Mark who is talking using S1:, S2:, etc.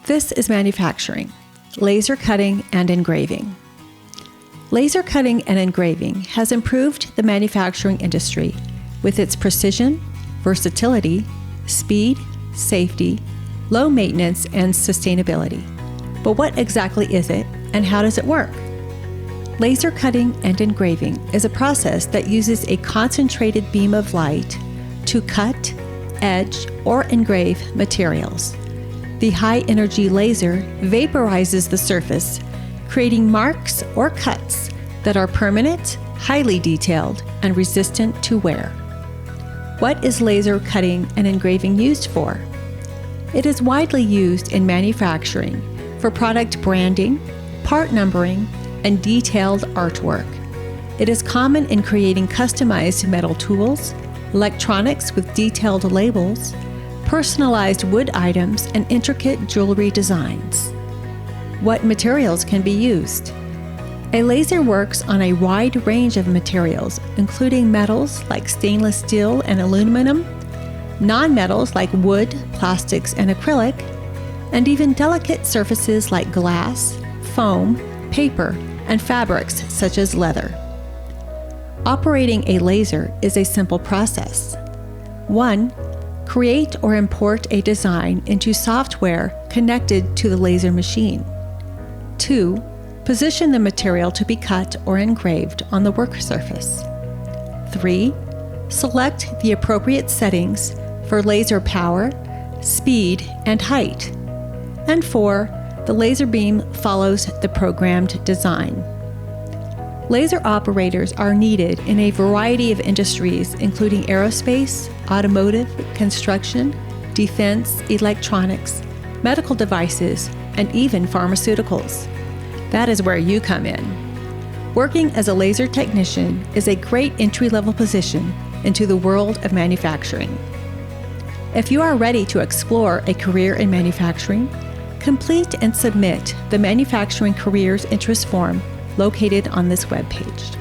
S1: This is manufacturing, laser cutting and engraving. Laser cutting and engraving has improved the manufacturing industry with its precision, versatility, speed, safety, low maintenance, and sustainability. But what exactly is it, and how does it work? Laser cutting and engraving is a process that uses a concentrated beam of light to cut, edge, or engrave materials. The high-energy laser vaporizes the surface, creating marks or cuts that are permanent, highly detailed, and resistant to wear. What is laser cutting and engraving used for? It is widely used in manufacturing for product branding, part numbering, and detailed artwork. It is common in creating customized metal tools, electronics with detailed labels, personalized wood items, and intricate jewelry designs. What materials can be used? A laser works on a wide range of materials, including metals like stainless steel and aluminum, non-metals like wood, plastics, and acrylic, and even delicate surfaces like glass, foam, paper, and fabrics such as leather. Operating a laser is a simple process. 1. Create or import a design into software connected to the laser machine. 2. Position the material to be cut or engraved on the work surface. 3. Select the appropriate settings for laser power, speed, and height. And 4. The laser beam follows the programmed design. Laser operators are needed in a variety of industries, including aerospace, automotive, construction, defense, electronics, medical devices, and even pharmaceuticals. That is where you come in. Working as a laser technician is a great entry-level position into the world of manufacturing. If you are ready to explore a career in manufacturing, complete and submit the Manufacturing Careers Interest Form located on this webpage.